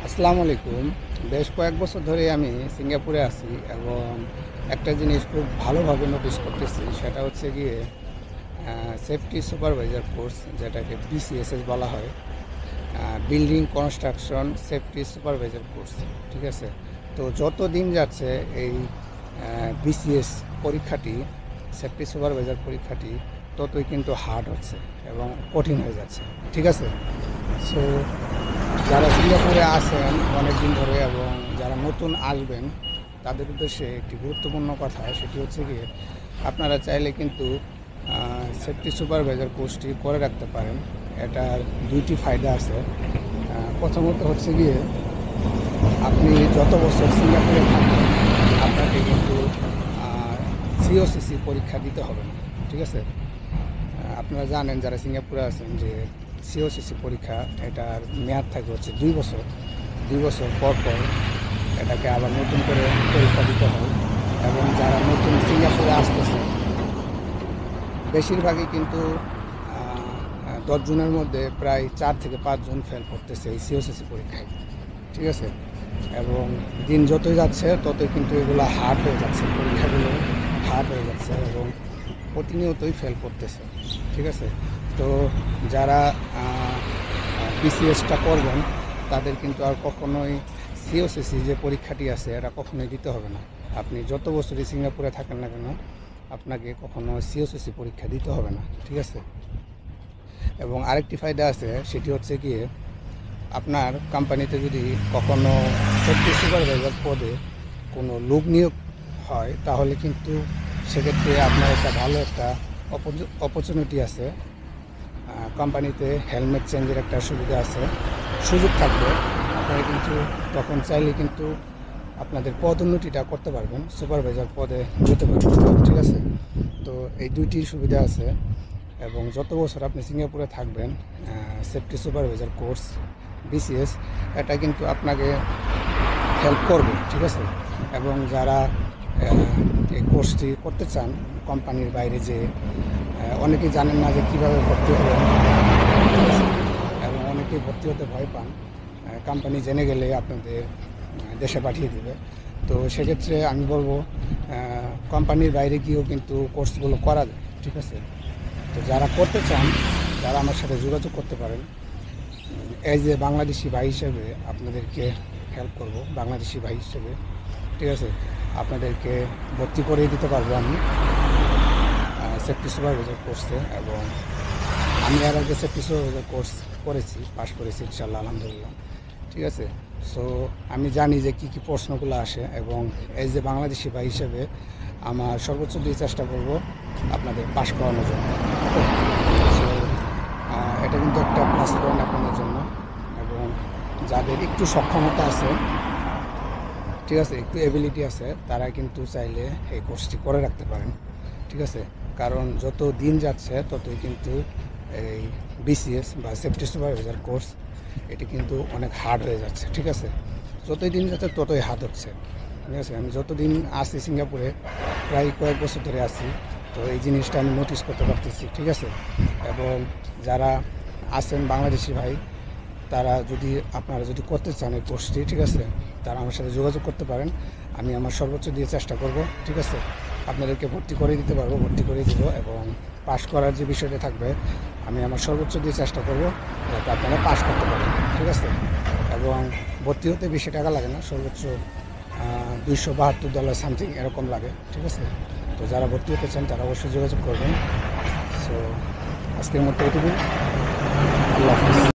আসসালামু আলাইকুম। বেশ কয়েক বছর ধরে আমি সিঙ্গাপুরে আছি এবং একটা জিনিস খুব ভালোভাবে নোটিস করতেছি, সেটা হচ্ছে গিয়ে সেফটি সুপারভাইজার কোর্স, যেটাকে বিসিএসএস বলা হয়, building construction safety supervisor course. ঠিক আছে, তো যত দিন যাচ্ছে এই বিসিএস পরীক্ষাটি, সেফটি সুপারভাইজার পরীক্ষাটি ততই কিন্তু হার্ড হচ্ছে এবং কঠিন হয়ে যাচ্ছে। ঠিক আছে, সো যারা সিঙ্গাপুরে আছেন অনেক দিন ধরে এবং যারা নতুন আসবেন তাদের উদ্দেশ্যে একটি গুরুত্বপূর্ণ কথা, সেটি হচ্ছে গিয়ে আপনারা চাইলে কিন্তু সেফটি সুপারভাইজার কোর্সটি করে রাখতে পারেন। এটার দুইটি ফায়দা আছে। প্রথমত হচ্ছে গিয়ে আপনি যত বছর সিঙ্গাপুরে থাকবেন আপনাকে কিন্তু সিওসিসি পরীক্ষা দিতে হবে না। ঠিক আছে, আপনারা জানেন যারা সিঙ্গাপুরে আছেন যে সিওসিসি পরীক্ষা, এটার মেয়াদ থাকে হচ্ছে 2 বছর। 2 বছর পর পর এটাকে আবার নতুন করে পরীক্ষা দিতে হয়। এবং যারা নতুন সিঙ্গাপুরে আসতেছে বেশিরভাগই কিন্তু 10 জনের মধ্যে প্রায় 4 থেকে 5 জন ফেল করতেছে এই সিওসিসি পরীক্ষায়। ঠিক আছে, এবং দিন যতই যাচ্ছে ততই কিন্তু এগুলো হার্ড হয়ে যাচ্ছে, পরীক্ষাগুলো হার্ড হয়ে যাচ্ছে এবং প্রতিনিয়তই ফেল করতেছে। ঠিক আছে, তো যারা বিসিএসটা করবেন তাদের কিন্তু আর কখনোই সিওসিসি যে পরীক্ষাটি আছে এটা কখনোই দিতে হবে না। আপনি যত বছরই সিঙ্গাপুরে থাকেন না কেন আপনাকে কখনো সিওসিসি পরীক্ষা দিতে হবে না। ঠিক আছে, এবং আরেকটি ফায়দা আছে, সেটি হচ্ছে গিয়ে আপনার কোম্পানিতে যদি কখনো সেফটি সুপারভাইজার পদে কোনো লোক নিয়োগ হয় তাহলে কিন্তু সেক্ষেত্রে আপনার একটা ভালো একটা অপরচুনিটি আছে। কোম্পানিতে হেলমেট চেঞ্জের একটা সুবিধা আছে, সুযোগ থাকবে। আপনারা কিন্তু তখন চাইলে কিন্তু আপনাদের পদোন্নতিটা করতে পারবেন, সুপারভাইজার পদে যেতে পারবেন। ঠিক আছে, তো এই দুইটি সুবিধা আছে। এবং যত বছর আপনি সিঙ্গাপুরে থাকবেন সেফটি সুপারভাইজার কোর্স বিসিএস এটা কিন্তু আপনাকে হেল্প করবে। ঠিক আছে, এবং যারা এই কোর্সটি করতে চান কোম্পানির বাইরে, যে অনেকেই জানেন না যে কীভাবে ভর্তি হবেন এবং অনেকেই ভর্তি হতে ভয় পান, কোম্পানি জেনে গেলে আপনাদের দেশে পাঠিয়ে দেবে। তো সেক্ষেত্রে আমি বলবো কোম্পানির বাইরে গিয়েও কিন্তু কোর্সগুলো করা যায়। ঠিক আছে, তো যারা করতে চান তারা আমার সাথে যোগাযোগ করতে পারেন। এই যে বাংলাদেশি ভাই হিসেবে আপনাদেরকে হেল্প করব, বাংলাদেশি ভাই হিসেবে। ঠিক আছে, আপনাদেরকে ভর্তি করে দিতে পারবো আমি সেফটি সুপারভাইজার কোর্সে। এবং আমি এর আগে সেফটি সুপারভাইজার কোর্স করেছি, পাশ করেছি ইনশাআল্লাহ, আলহামদুলিল্লাহ। ঠিক আছে, সো আমি জানি যে কী কী প্রশ্নগুলো আসে এবং এই যে বাংলাদেশি ভাই হিসেবে আমার সর্বোচ্চ দিয়ে চেষ্টা করব আপনাদের পাশ করানোর জন্য। সো এটা কিন্তু একটা প্লাস পয়েন্ট আপনাদের জন্য। এবং যাদের একটু সক্ষমতা আছে, ঠিক আছে, একটু এবিলিটি আছে, তারা কিন্তু চাইলে এই কোর্সটি করে রাখতে পারেন। ঠিক আছে, কারণ যত দিন যাচ্ছে ততই কিন্তু এই বিসিএস বা সেফটি সুপারভাইজার কোর্স এটি কিন্তু অনেক হার্ড হয়ে যাচ্ছে। ঠিক আছে, যতই দিন যাচ্ছে ততই হার্ড হচ্ছে। ঠিক আছে, আমি যতদিন আসি সিঙ্গাপুরে প্রায় কয়েক বছর ধরে আছি, তো এই জিনিসটা আমি নোটিস করতে পারতেছি। ঠিক আছে, এবং যারা আছেন বাংলাদেশি ভাই, তারা আপনারা যদি করতে চান এই কোর্সটি, ঠিক আছে, তারা আমার সাথে যোগাযোগ করতে পারেন। আমি আমার সর্বোচ্চ দিয়ে চেষ্টা করব। ঠিক আছে, আপনাদেরকে ভর্তি করে দিতে পারবো, ভর্তি করে দিব। এবং পাশ করার যে বিষয়টা থাকবে আমি আমার সর্বোচ্চ দিয়ে চেষ্টা করব যাতে আপনারা পাশ করতে পারেন। ঠিক আছে, এবং ভর্তি হতে বেশি টাকা লাগে না, সর্বোচ্চ $272 সামথিং এরকম লাগে। ঠিক আছে, তো যারা ভর্তি হতে চান তারা অবশ্যই যোগাযোগ করবেন। সো আজকের মতো এটুকু, আল্লাহ হাফিজ।